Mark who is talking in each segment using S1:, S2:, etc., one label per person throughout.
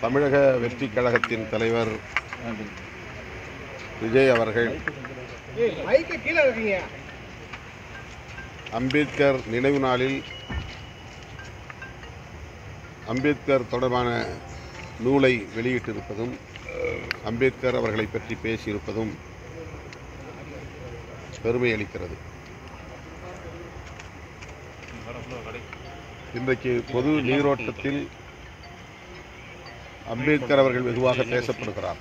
S1: தமிழக வெற்றிக் கழகத்தின் தலைவர் விஜய் அவர்கள் அம்பேத்கர் நினைவு நாளில் அம்பேத்கர் தொடர்பான நூலை வெளியிட்டிருப்பதும் அம்பேத்கர் அவர்களை பற்றி பேசியிருப்பதும் பெருமை அளிக்கிறது. இன்றைக்கு பொது நீரோட்டத்தில் அம்பேத்கர் அவர்கள் வெகுவாக பேசப்படுகிறார்.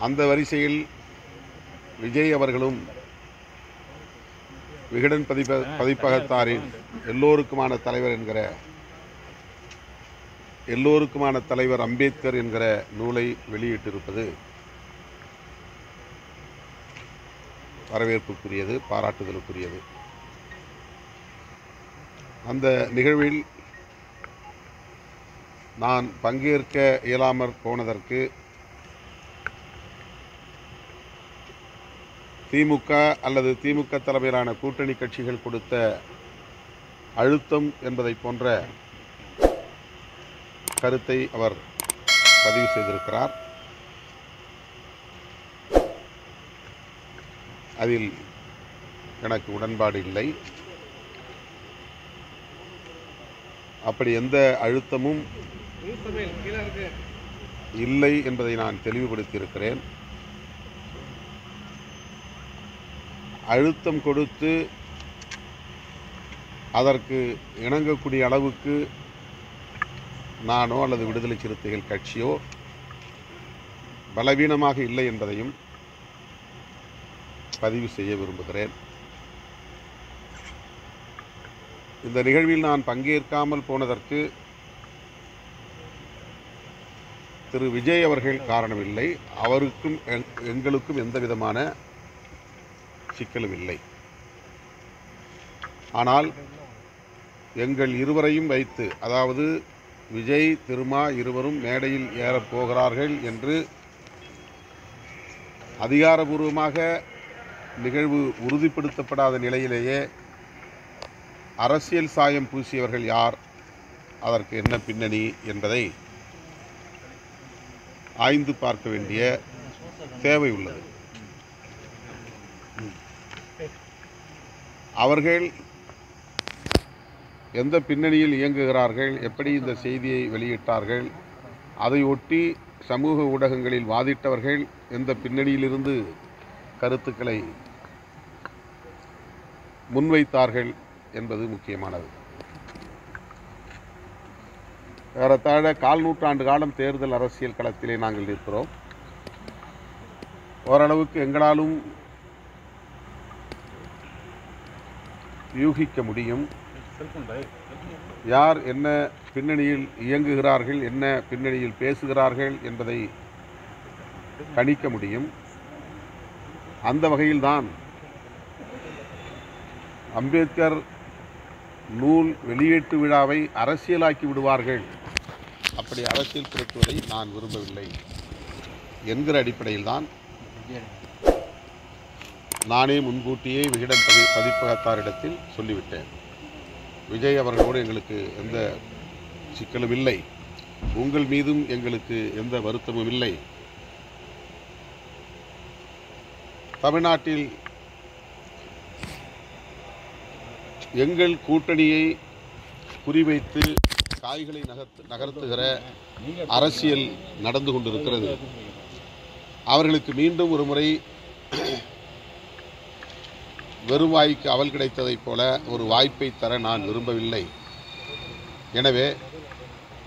S1: அந்த வரிசையில் விஜய் அவர்களும் விகடன் பதிப்பகத்தாரின் எல்லோருக்குமான தலைவர் அம்பேத்கர் என்கிற நூலை வெளியிட்டிருப்பது வரவேற்புக்குரியது, பாராட்டுதலுக்குரியது. அந்த நிகழ்வில் நான் பங்கேற்க இயலாமற் போனதற்கு திமுக அல்லது திமுக தலைமையிலான கூட்டணி கட்சிகள் கொடுத்த அழுத்தம் என்பதை போன்ற கருத்தை அவர் பதிவு செய்திருக்கிறார். அதில் எனக்கு உடன்பாடு இல்லை. அப்படி எந்த அழுத்தமும் இல்லை என்பதை நான் தெளிவுபடுத்தியிருக்கிறேன். அழுத்தம் கொடுத்து அதற்கு இணங்கக்கூடிய அளவுக்கு நானோ அல்லது விடுதலை சிறுத்தைகள் கட்சியோ பலவீனமாக இல்லை என்பதையும் பதிவு செய்ய விரும்புகிறேன். இந்த நிகழ்வில் நான் பங்கேற்காமல் போனதற்கு திரு விஜய் அவர்கள் காரணமில்லை. அவருக்கும் எங்களுக்கும் எந்த விதமான சிக்கலும் இல்லை. ஆனால் எங்கள் இருவரையும் வைத்து, அதாவது விஜய் திருமா இருவரும் மேடையில் ஏறப் போகிறார்கள் என்று அதிகாரபூர்வமாக நிகழ்வு உறுதிப்படுத்தப்படாத நிலையிலேயே அரசியல் சாயம் பூசியவர்கள் யார், அதற்கு என்ன பின்னணி என்பதை ஆய்ந்து பார்க்க வேண்டிய தேவை உள்ளது. அவர்கள் எந்த பின்னணியில் இயங்குகிறார்கள், எப்படி இந்த செய்தியை வெளியிட்டார்கள், அதை ஒட்டி சமூக ஊடகங்களில் வாதிட்டவர்கள் எந்த பின்னணியிலிருந்து கருத்துக்களை முன்வைத்தார்கள் என்பது முக்கியமானது. ஏறத்தாழ 1/4 நூற்றாண்டு காலம் தேர்தல் அரசியல் களத்திலே நாங்கள் இருக்கிறோம். ஓரளவுக்கு எங்களாலும் யூகிக்க முடியும் யார் என்ன பின்னணியில் இயங்குகிறார்கள், என்ன பின்னணியில் பேசுகிறார்கள் என்பதை கணிக்க முடியும். அந்த வகையில்தான் அம்பேத்கர் நூல் வெளியீட்டு விழாவை அரசியலாக்கி விடுவார்கள், அப்படி அரசியல் படுத்துவதை நான் விரும்பவில்லை என்கிற அடிப்படையில்தான் நானே முன்கூட்டியே விகடன் பதிப்பகத்தாரிடத்தில் சொல்லிவிட்டேன். விஜய் அவர்களோடு எங்களுக்கு எந்த சிக்கலும் இல்லை, உங்கள் மீதும் எங்களுக்கு எந்த வருத்தமும் இல்லை. தமிழ்நாட்டில் எங்கள் கூட்டணியை குறிவைத்து காய்களை நகர்த்துகிற அரசியல் நடந்து கொண்டிருக்கிறது. அவர்களுக்கு மீண்டும் ஒரு முறை வெறுவாய்க்கு அவல் கிடைத்ததைப் போல ஒரு வாய்ப்பை தர நான் விரும்பவில்லை. எனவே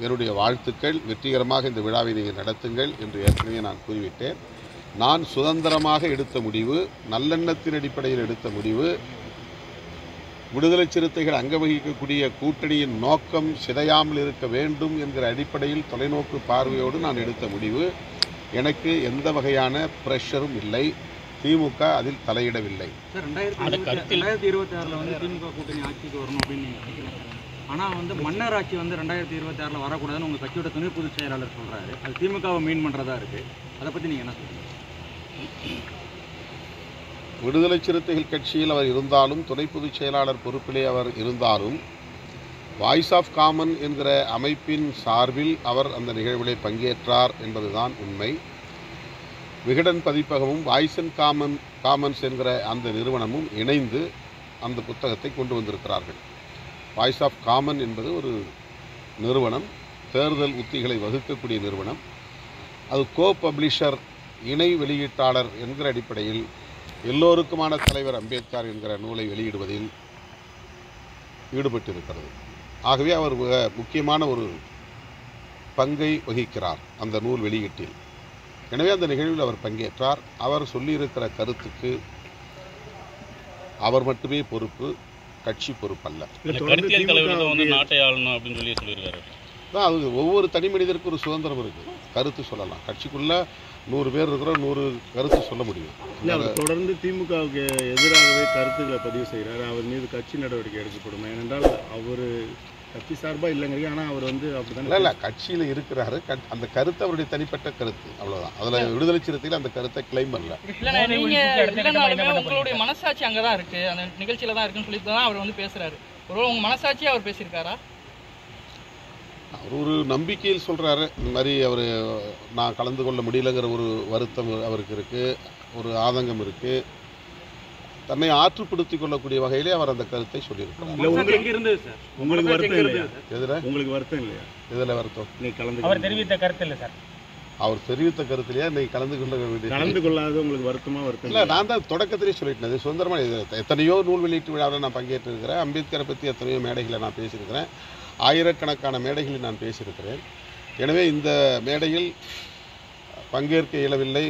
S1: என்னுடைய வாழ்த்துக்கள், வெற்றிகரமாக இந்த விழாவை நீங்கள் நடத்துங்கள் என்று ஏற்கனவே நான் கூறிவிட்டேன். நான் சுதந்திரமாக எடுத்த முடிவு, நல்லெண்ணத்தின் அடிப்படையில் எடுத்த முடிவு, விடுதலை சிறுத்தைகள் அங்க வகிக்கக்கூடிய கூட்டணியின் நோக்கம் சிதையாமல் இருக்க வேண்டும் என்கிற அடிப்படையில் தொலைநோக்கு பார்வையோடு நான் எடுத்த முடிவு. எனக்கு எந்த வகையான பிரஷரும் இல்லை. திமுக அதில் தலையிடவில்லை.
S2: சார், 2026 வந்து திமுக கூட்டணி ஆட்சிக்கு வரணும் அப்படின்னு நீங்கள் நினைக்கிறீங்க. ஆனால் வந்து மன்னர் ஆட்சி வந்து 2026 வரக்கூடாதுன்னு உங்கள் கட்சியோட துணை பொதுச் செயலாளர் சொல்கிறாரு. அது திமுகவை மீன் பண்ணுறதா இருக்குது. அதை பற்றி நீங்கள் என்ன சொல்றீங்க?
S1: விடுதலை சிறுத்தைகள் கட்சியில் அவர் இருந்தாலும், துணை பொதுச் செயலாளர் பொறுப்பிலே அவர் இருந்தாலும், வாய்ஸ் ஆஃப் காமன் என்கிற அமைப்பின் சார்பில் அவர் அந்த நிகழ்விலே பங்கேற்றார் என்பதுதான் உண்மை. விகடன் பதிப்பகமும் வாய்ஸ் அண்ட் காமன்ஸ் என்கிற அந்த நிறுவனமும் இணைந்து அந்த புத்தகத்தை கொண்டு வந்திருக்கிறார்கள். வாய்ஸ் ஆஃப் காமன் என்பது ஒரு நிறுவனம், தேர்தல் உத்திகளை வகுக்கக்கூடிய நிறுவனம். அது கோ பப்ளிஷர், இணை வெளியீட்டாளர் என்கிற அடிப்படையில் எல்லோருக்குமான தலைவர் அம்பேத்கர் என்கிற நூலை வெளியிடுவதில் ஈடுபட்டிருக்கிறது. ஆகவே அவர் முக்கியமான ஒரு பங்கை வகிக்கிறார் அந்த நூல் வெளியீட்டில். எனவே அந்த நிகழ்வில் அவர் பங்கேற்றார். அவர் சொல்லியிருக்கிற கருத்துக்கு அவர் மட்டுமே பொறுப்பு, கட்சி பொறுப்பல்ல. அது ஒவ்வொரு தனி மனிதருக்கும் ஒரு சுதந்திரம் இருக்குது, கருத்து சொல்லலாம். கட்சிக்குள்ள 100 பேர் இருக்கிறோம், 100 கருத்து சொல்ல முடியும்.
S3: தொடர்ந்து திமுகவுக்கு எதிராகவே கருத்துக்களை பதிவு செய்கிறார். அவர் மீது கட்சி நடவடிக்கை எடுக்கப்படும். ஏனென்றால் அவர் கட்சி சார்பாக இல்லைங்கிறீங்க, ஆனால் அவர் அப்படிதான்
S1: இல்லை கட்சியில் இருக்கிறாரு. அந்த கருத்து அவருடைய தனிப்பட்ட கருத்து, அவ்வளோதான். அதில் விடுதலை சிறுத்தையில் அந்த கருத்தை கிளைம் பண்ணல.
S4: உங்களுடைய மனசாட்சி அங்கே தான் இருக்குது, அந்த நிகழ்ச்சியில் தான் இருக்குன்னு சொல்லிட்டு தான் அவர் பேசுகிறாரு. ஒருவேளை உங்கள் மனசாட்சியை அவர் பேசியிருக்காரா?
S1: அவர் ஒரு நம்பிக்கையில் சொல்கிறாரு. இந்த மாதிரி அவர் நான் கலந்து கொள்ள முடியலைங்கிற ஒரு வருத்தம் அவருக்கு இருக்குது, ஒரு ஆதங்கம் இருக்குது. தன்னை ஆற்றுப்படுத்திக் கொள்ளக்கூடிய வகையிலே அவர் அந்த கருத்தை சொல்லியிருக்கிறார்.
S3: உங்களுக்கு வருத்தம் இல்லையா? உங்களுக்கு வருத்தம் இல்லையா?
S1: இதில் வருத்தம்
S2: அவர் தெரிவித்த கருத்து இல்லை சார்.
S1: அவர் தெரிவித்த கருத்துலையா இன்னைக்கு கலந்து
S3: கொள்ளாத உங்களுக்கு வருத்தமாக வருத்தம்
S1: இல்லை? நான் தான் தொடக்கத்திலே சொல்லிட்டேன். சுதந்திரமாக எத்தனையோ நூல் வெளியீட்டு விழாவில் நான் பங்கேற்றிருக்கிறேன். அம்பேத்கரை பற்றி எத்தனையோ மேடைகளை நான் பேசியிருக்கிறேன். ஆயிரக்கணக்கான மேடைகளில் நான் பேசியிருக்கிறேன். எனவே இந்த மேடையில் பங்கேற்க இயலவில்லை,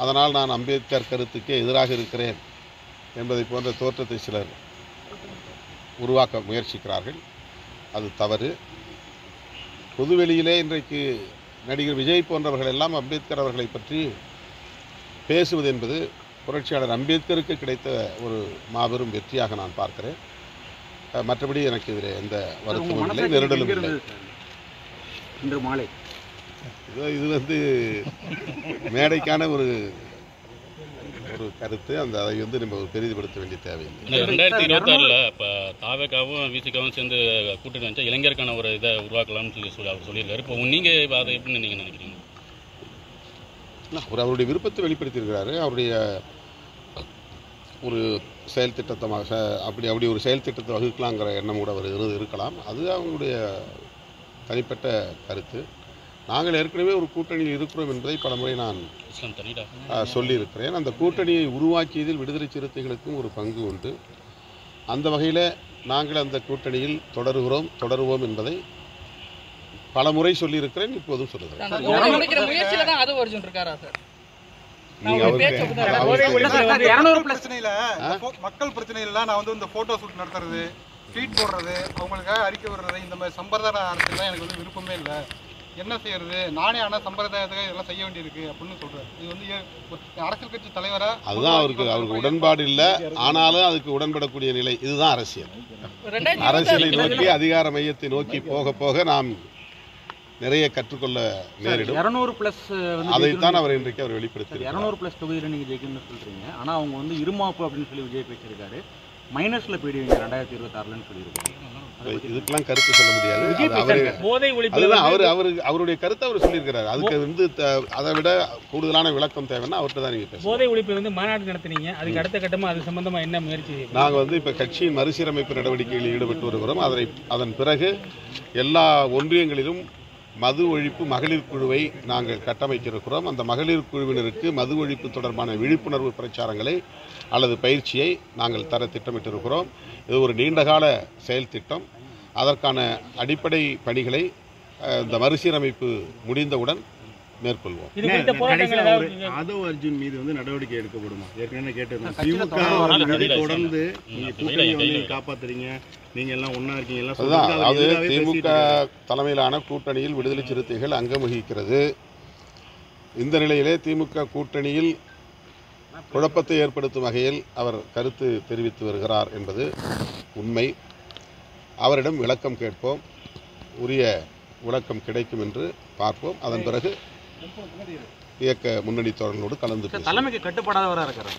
S1: அதனால் நான் அம்பேத்கர் கருத்துக்கே எதிராக இருக்கிறேன் என்பதை போன்ற தோற்றத்தை சிலர் உருவாக்க முயற்சிக்கிறார்கள். அது தவறு. பொதுவெளியிலே இன்றைக்கு நடிகர் விஜய் போன்றவர்கள் எல்லாம் அம்பேத்கர் அவர்களை பற்றி பேசுவது என்பது புரட்சியாளர் அம்பேத்கருக்கு கிடைத்த ஒரு மாபெரும் வெற்றியாக நான் பார்க்கிறேன். மற்றபடி எனக்கு இதில் எந்த வருத்தமும் இல்லை, நெருடலும் இல்லை.
S2: இன்று மாலை
S1: இது மேடைக்கான ஒரு கருத்து. அதை நம்ம பெரிதுபடுத்த வேண்டிய தேவையில்லை.
S5: 2026 இப்போ தாவேகாவும் விசிகாவும் சேர்ந்து கூட்டணி வச்சா இளைஞருக்கான ஒரு இதை உருவாக்கலாம்னு சொல்லி அவர் சொல்லியிருக்காரு. இப்போ நீங்கள் அதை எப்படின்னு நீங்கள் நினைக்கிறீங்க?
S1: அவருடைய விருப்பத்தை வெளிப்படுத்தியிருக்கிறாரு. அவருடைய ஒரு செயல் திட்டமாக அப்படி ஒரு செயல் திட்டத்தை வகுக்கலாங்கிற எண்ணம் கூட அவர் இருக்கலாம். அது அவங்களுடைய தனிப்பட்ட கருத்து. நாங்கள் ஏற்கனவே ஒரு கூட்டணியில் இருக்கிறோம் என்பதை பலமுறை நான் சொல்லியிருக்கிறேன். அந்த கூட்டணியை உருவாக்கியதில் விடுதலை சிறுத்தைகளுக்கும் ஒரு பங்கு உண்டு. அந்த வகையில் நாங்கள் அந்த கூட்டணியில் தொடருவோம் என்பதை பலமுறை சொல்லியிருக்கிறேன், இப்போதும் சொல்லுகிறேன்.
S6: மக்கள் பிரச்சனையில நான் இந்த போட்டோ ஷூட் நடத்துறது, ட்வீட் போடுறது, அவங்களுக்காக அறிக்கை விடுறது, இந்த மாதிரி சம்பிரதாய அரசியல் எனக்கு விருப்பமே இல்லை. என்ன செய்யறது, நானே ஆனால் சம்பிரதாயத்துக்காக இதெல்லாம் செய்ய வேண்டியிருக்கு அப்படின்னு சொல்றாரு. இது அரசியல் கட்சி தலைவரா
S1: அதுதான் அவருக்கு உடன்பாடு இல்லை. ஆனாலும் அதுக்கு உடன்படக்கூடிய நிலை. இதுதான் அரசியல். அரசியலை நோக்கி, அதிகார மையத்தை நோக்கி போக போக நாம் நிறைய கற்றுக்கொள்ள நேரிடும்.
S2: 200+
S1: அதைத்தான் அவர் இன்றைக்கு அவர் வெளிப்படுத்தி
S2: 200+ தொகுதியில் நீங்கள் ஜெயிக்கணும்னு சொல்கிறீங்க. ஆனால் அவங்க இருமாப்பு அப்படின்னு சொல்லி விஜய் பேசியிருக்காரு. மைனஸில் போயிடுவீங்க 2026ன்னு சொல்லியிருக்காங்க.
S1: இதுக்கெல்லாம் கருத்து சொல்ல முடியாது. அவருடைய கருத்தை அவர் சொல்லியிருக்கிறார். அதுக்கு அதை விட கூடுதலான விளக்கம் தேவைன்னா அவர்கிட்ட தான் நீங்கள்
S2: போதை ஒழிப்பு மாநாடு நடத்தினீங்க. அதுக்கு அடுத்த கட்டமாக அது சம்பந்தமாக என்ன முயற்சி?
S1: நாங்கள் இப்போ கட்சியின் மறுசீரமைப்பு நடவடிக்கைகளில் ஈடுபட்டு வருகிறோம். அதன் பிறகு எல்லா ஒன்றியங்களிலும் மது ஒழிப்பு மகளிர் குழுவை நாங்கள் கட்டமைக்கிருக்கிறோம். அந்த மகளிர் குழுவினருக்கு மது ஒழிப்பு தொடர்பான விழிப்புணர்வு பிரச்சாரங்களை அல்லது பயிற்சியை நாங்கள் தர திட்டமிட்டிருக்கிறோம். இது ஒரு நீண்டகால செயல் திட்டம். அதற்கான அடிப்படை பணிகளை இந்த மறுசீரமைப்பு முடிந்தவுடன் மேற்கொள்வோம்.
S3: ஆதவ் அர்ஜுன் மீது நடவடிக்கை எடுக்கப்படுமா? ஏற்கனவே கேட்டிருந்தோம். திமுக தொடர்ந்து காப்பாத்துறீங்க, நீங்க எல்லாம் ஒன்னா இருக்கீங்க.
S1: அது திமுக தலைமையிலான கூட்டணியில் விடுதலை சிறுத்தைகள் அங்கம் வகிக்கிறது. இந்த நிலையிலே திமுக கூட்டணியில் குழப்பத்தை ஏற்படுத்தும் வகையில் அவர் கருத்து தெரிவித்து வருகிறார் என்பது உண்மை. அவரிடம் விளக்கம் கேட்போம். உரிய விளக்கம் கிடைக்கும் என்று பார்ப்போம். அதன் பிறகு இயக்க முன்னணி தோழர்களோடு கலந்து
S2: தலைமைக்கு கட்டுப்படாதவராக இருக்கிறார்.